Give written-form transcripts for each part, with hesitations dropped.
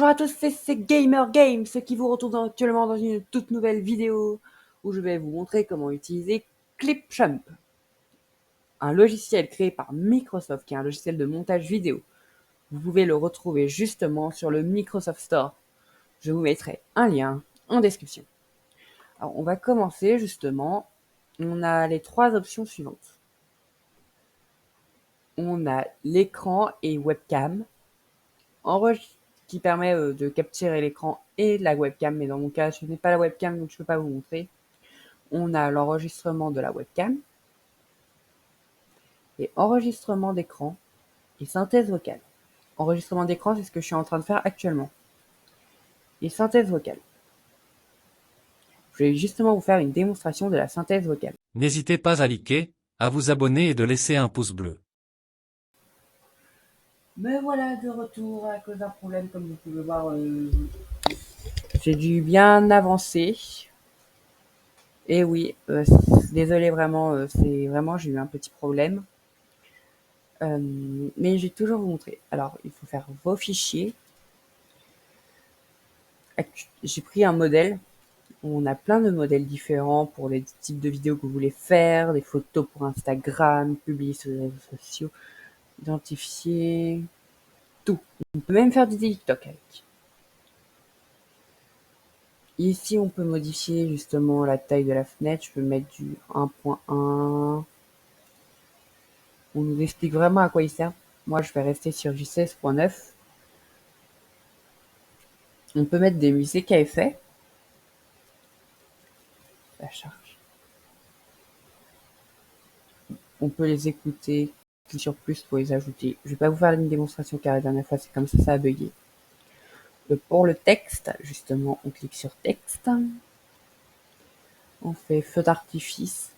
Bonjour à tous, c'est Gamer Games qui vous retrouve actuellement dans une toute nouvelle vidéo où je vais vous montrer comment utiliser Clipchamp, un logiciel créé par Microsoft qui est un logiciel de montage vidéo. Vous pouvez le retrouver justement sur le Microsoft Store. Je vous mettrai un lien en description. Alors on va commencer justement. On a les trois options suivantes. On a l'écran et webcam, qui permet de capturer l'écran et la webcam, mais dans mon cas, je n'ai pas la webcam, donc je ne peux pas vous montrer. On a l'enregistrement de la webcam, et enregistrement d'écran et synthèse vocale. Enregistrement d'écran, c'est ce que je suis en train de faire actuellement. Et synthèse vocale. Je vais justement vous faire une démonstration de la synthèse vocale. N'hésitez pas à liker, à vous abonner et de laisser un pouce bleu. Me voilà de retour à cause d'un problème, comme vous pouvez voir. J'ai dû bien avancer. Et oui, désolé vraiment, j'ai eu un petit problème. Mais je vais toujours vous montrer. Alors, il faut faire vos fichiers. J'ai pris un modèle. On a plein de modèles différents pour les types de vidéos que vous voulez faire, des photos pour Instagram, publier sur les réseaux sociaux, identifier, tout. On peut même faire du TikTok avec. Ici, on peut modifier justement la taille de la fenêtre. Je peux mettre du 1.1. On nous explique vraiment à quoi il sert. Moi, je vais rester sur du 16.9. On peut mettre des musiques à effet. Ça charge. On peut les écouter. Clique sur plus pour les ajouter. Je vais pas vous faire une démonstration car la dernière fois, c'est comme ça a bugué. Pour le texte, justement, on clique sur texte. On fait feu d'artifice.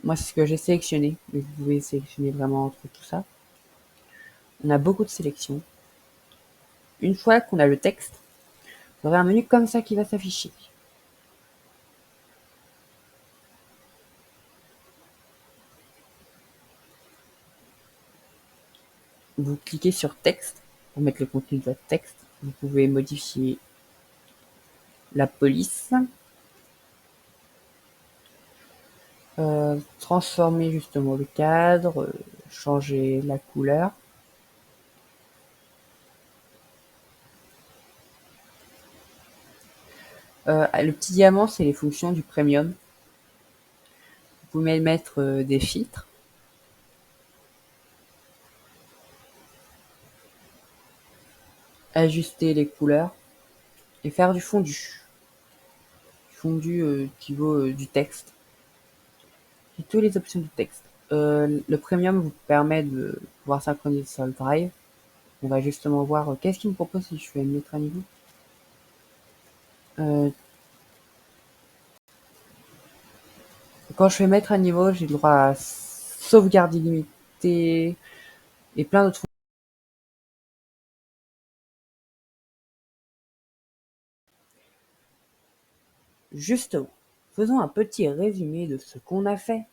Moi, c'est ce que j'ai sélectionné, mais vous pouvez sélectionner vraiment entre tout ça. On a beaucoup de sélections. Une fois qu'on a le texte, vous aurez un menu comme ça qui va s'afficher. Vous cliquez sur texte pour mettre le contenu de votre texte. Vous pouvez modifier la police, transformer justement le cadre, changer la couleur. Le petit diamant, c'est les fonctions du premium. Vous pouvez mettre des filtres. Ajuster les couleurs et faire du fondu. Du fondu qui vaut du texte. Et toutes les options du texte. Le premium vous permet de pouvoir synchroniser sur le drive. On va justement voir qu'est-ce qu'il me propose si je fais mettre à niveau. Quand je fais mettre à niveau, j'ai le droit à sauvegarde illimitée et plein d'autres. Justement, faisons un petit résumé de ce qu'on a fait.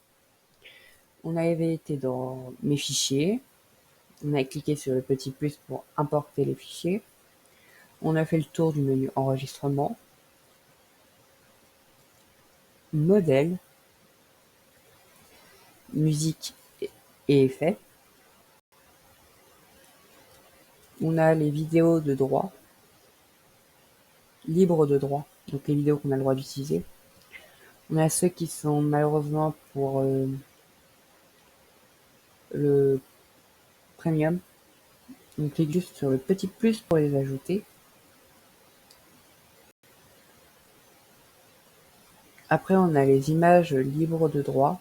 On avait été dans mes fichiers, on a cliqué sur le petit plus pour importer les fichiers, on a fait le tour du menu enregistrement, modèle, musique et effets. On a les vidéos de droit, libres de droit, donc les vidéos qu'on a le droit d'utiliser. On a ceux qui sont malheureusement pour le premium. On clique juste sur le petit plus pour les ajouter. Après, on a les images libres de droit.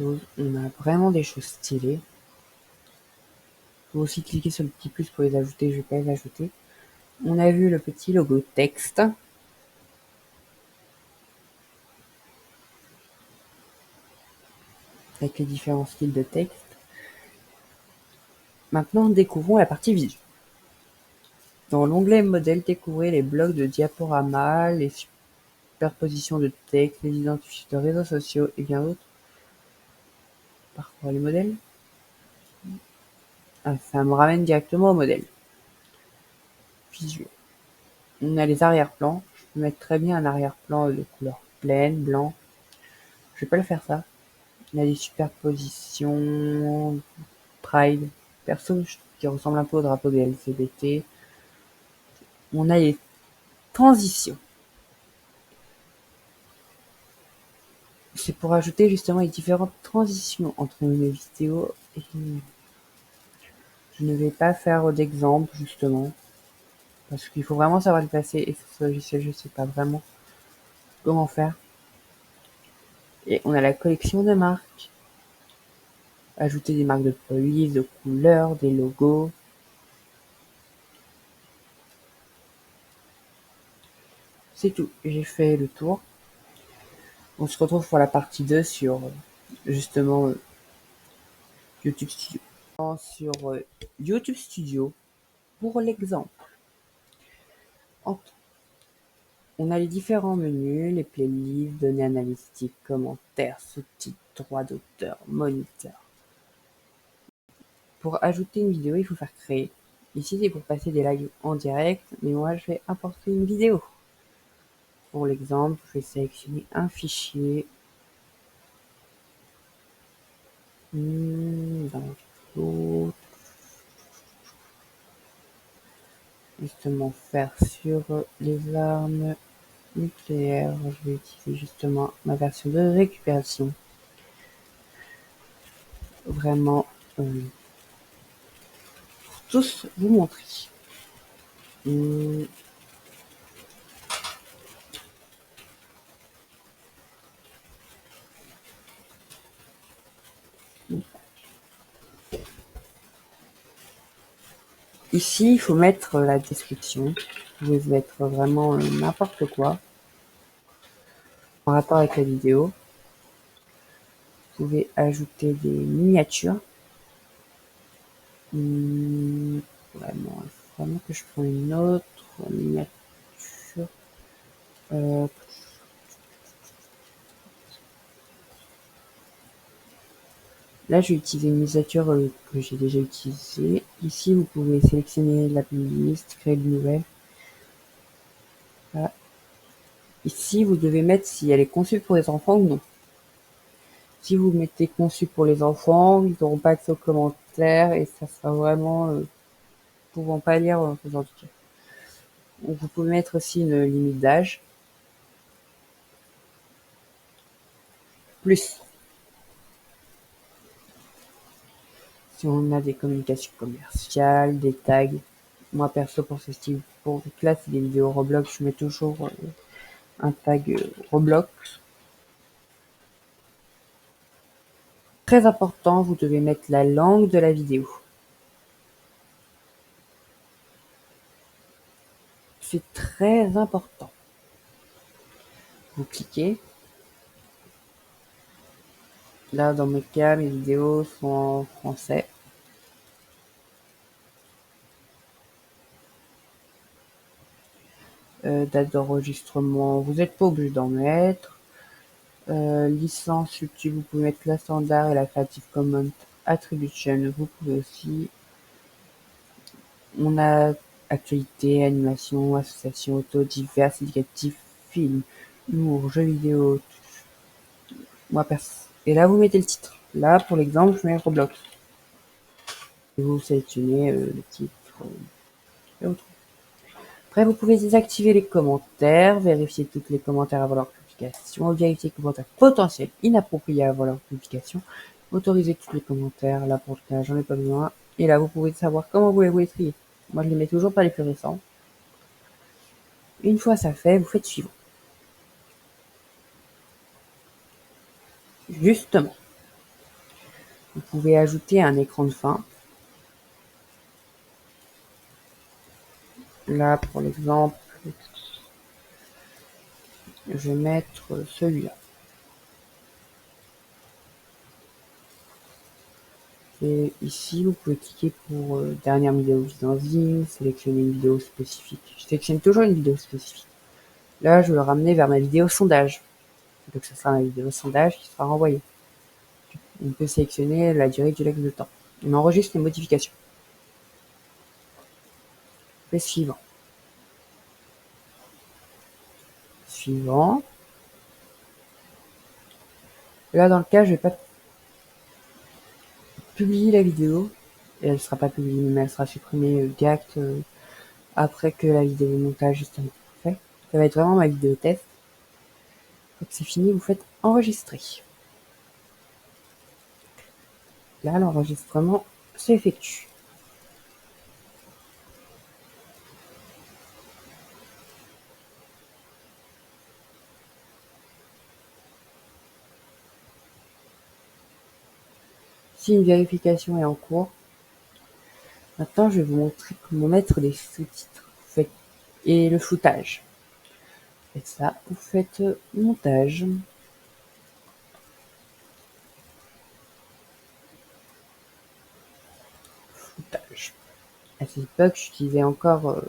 On a vraiment des choses stylées. Vous pouvez aussi cliquer sur le petit plus pour les ajouter, je vais pas les ajouter. On a vu le petit logo texte. Avec les différents styles de texte. Maintenant, découvrons la partie visuelle. Dans l'onglet modèle, découvrez les blocs de diaporama, les superpositions de texte, les identifiants de réseaux sociaux et bien d'autres. Parcours les modèles. ça me ramène directement au modèle visuel. On a les arrière-plans. Je peux mettre très bien un arrière-plan de couleur pleine, blanc. Je vais pas le faire ça. On a des superpositions, Pride, perso qui ressemble un peu au drapeau des LGBT. On a les transitions. C'est pour ajouter justement les différentes transitions entre une vidéo et une... Je ne vais pas faire d'exemple justement, parce qu'il faut vraiment savoir le passer et sur ce logiciel je ne sais pas vraiment comment faire. Et on a la collection de marques, ajouter des marques de produits, de couleurs, des logos. C'est tout, j'ai fait le tour. On se retrouve pour la partie 2 sur justement YouTube Studio. Sur YouTube Studio, pour l'exemple, on a les différents menus, les playlists, données analytiques, commentaires, sous-titres, droits d'auteur, moniteur. Pour ajouter une vidéo, il faut faire créer. Ici, c'est pour passer des lives en direct, mais moi, je vais importer une vidéo. Pour l'exemple, je vais sélectionner un fichier. Dans justement faire sur les armes nucléaires. Je vais utiliser justement ma version de récupération. Vraiment pour tous vous montrer. Ici, il faut mettre la description. Vous pouvez mettre vraiment n'importe quoi en rapport avec la vidéo. Vous pouvez ajouter des miniatures. Vraiment, il faut vraiment que je prenne une autre miniature. Là, je vais utiliser une miniature que j'ai déjà utilisée. Ici, vous pouvez sélectionner la playlist, créer une nouvelle. Voilà. Ici, vous devez mettre si elle est conçue pour les enfants ou non. Si vous mettez conçu pour les enfants, ils n'auront pas accès aux commentaires et ça sera vraiment pouvant pas lire ce genre de truc. Donc, vous pouvez mettre aussi une limite d'âge. Plus. Si on a des communications commerciales, des tags. Moi, perso, pour ce style, pour là, c'est des vidéos Roblox, je mets toujours un tag Roblox. Très important, vous devez mettre la langue de la vidéo. C'est très important. Vous cliquez. Là, dans mes cas, mes vidéos sont en français. Date d'enregistrement, vous n'êtes pas obligé d'en mettre. Licence YouTube, vous pouvez mettre la standard et la Creative Commons Attribution, vous pouvez aussi. On a actualité, animation, association, auto, divers, éducatif, film, humour, jeux vidéo. Et là, vous mettez le titre. Là, pour l'exemple, je mets Roblox. Et vous sélectionnez le titre et autres. Après, vous pouvez désactiver les commentaires, vérifier tous les commentaires avant leur publication, vérifier les commentaires potentiels inappropriés avant leur publication, autoriser tous les commentaires. Là, pour le cas, j'en ai pas besoin. Et là, vous pouvez savoir comment voulez-vous les trier. Moi, je les mets toujours pas les plus récents. Une fois ça fait, vous faites suivant. Justement, vous pouvez ajouter un écran de fin. Là, pour l'exemple, je vais mettre celui-là. Et ici, vous pouvez cliquer pour dernière vidéo vidange, sélectionner une vidéo spécifique. Je sélectionne toujours une vidéo spécifique. Là, je vais le ramener vers ma vidéo sondage. Donc, ce sera ma vidéo sondage qui sera renvoyée. On peut sélectionner la durée du laps de temps. On enregistre les modifications. fais suivant. Suivant. Là, dans le cas, je vais pas publier la vidéo. Et elle sera pas publiée, mais elle sera supprimée direct après que la vidéo montage justement fait. Ça va être vraiment ma vidéo test. Quand c'est fini, vous faites enregistrer. Là, l'enregistrement s'effectue. Si une vérification est en cours, maintenant je vais vous montrer comment mettre des sous-titres. Et le floutage. Vous faites ça, vous faites montage. Floutage. À cette époque, j'utilisais encore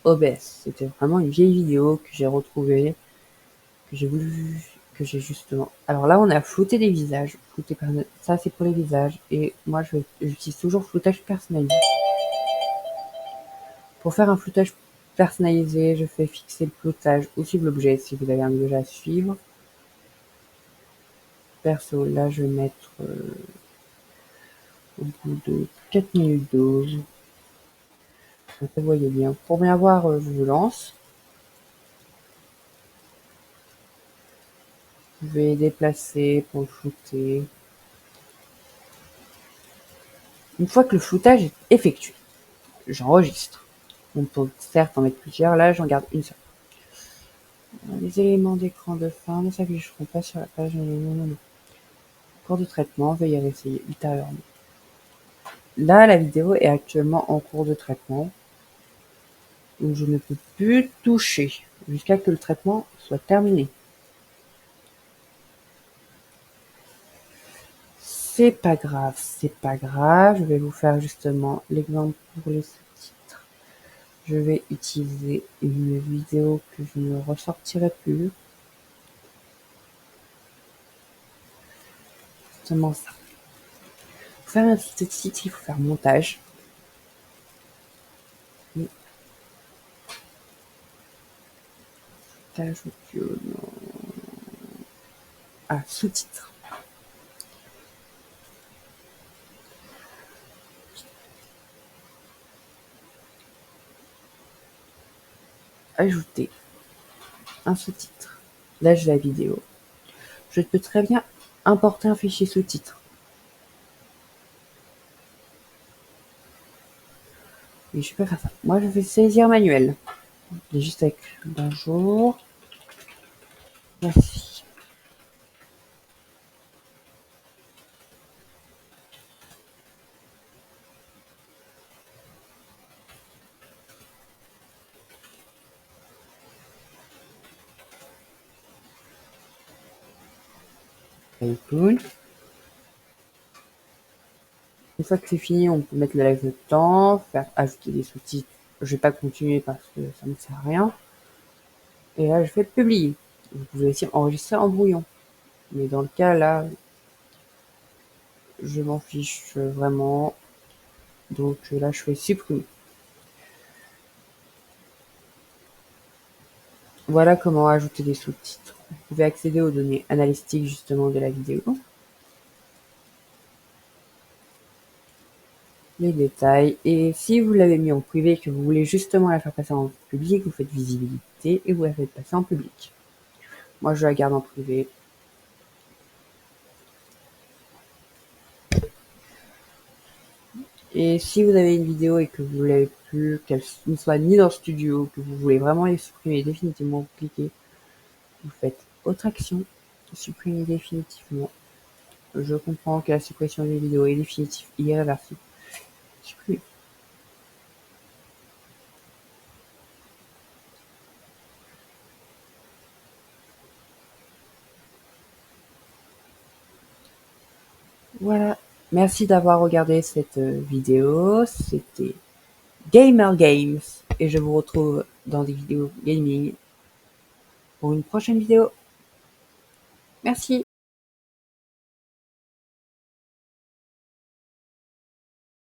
OBS. C'était vraiment une vieille vidéo que j'ai retrouvée, que j'ai voulu, que j'ai justement. Alors là, on a flouté des visages. Ça, c'est pour les visages. Et moi, j'utilise toujours floutage personnalisé. Pour faire un floutage personnalisé, je fais fixer le floutage au cible objet si vous avez un objet à suivre. Perso, là, je vais mettre au bout de 4 minutes 12. Donc, vous voyez bien. Pour bien voir, je vous lance. Je vais déplacer pour le flouter. Une fois que le floutage est effectué, j'enregistre. On peut certes en mettre plusieurs, là j'en garde une seule. Les éléments d'écran de fin ne s'afficheront pas sur la page. Non. Cours de traitement, veuillez réessayer ultérieurement. Là, la vidéo est actuellement en cours de traitement, donc je ne peux plus toucher jusqu'à que le traitement soit terminé. C'est pas grave, je vais vous faire justement l'exemple pour les sous-titres. Je vais utiliser une vidéo que je ne ressortirai plus. Justement ça. Pour faire un sous-titre, il faut faire montage. Montage audio, non. Ah, sous-titres. Ajouter un sous-titre. Là, j'ai la vidéo. Je peux très bien importer un fichier sous-titres. Mais je peux faire ça. Moi, je vais saisir manuel. J'ai juste à écrire bonjour. Merci. Cool. Une fois que c'est fini, on peut mettre le live de temps, faire ajouter des sous-titres. Je vais pas continuer parce que ça ne sert à rien. Et là, je fais publier. Vous pouvez aussi enregistrer en brouillon. Mais dans le cas là, je m'en fiche vraiment. Donc là, je fais supprimer. Voilà comment ajouter des sous-titres. Vous pouvez accéder aux données analytiques justement de la vidéo. Les détails. Et si vous l'avez mis en privé et que vous voulez justement la faire passer en public, vous faites visibilité et vous la faites passer en public. Moi, je la garde en privé. Et si vous avez une vidéo et que vous voulez plus qu'elle ne soit ni dans le studio, que vous voulez vraiment les supprimer définitivement, vous cliquez, vous faites autre action, supprimer définitivement. Je comprends que la suppression d'une vidéo est définitive, irréversible. Supprimer. Voilà. Merci d'avoir regardé cette vidéo. C'était Gamer Games. Et je vous retrouve dans des vidéos gaming pour une prochaine vidéo. Merci.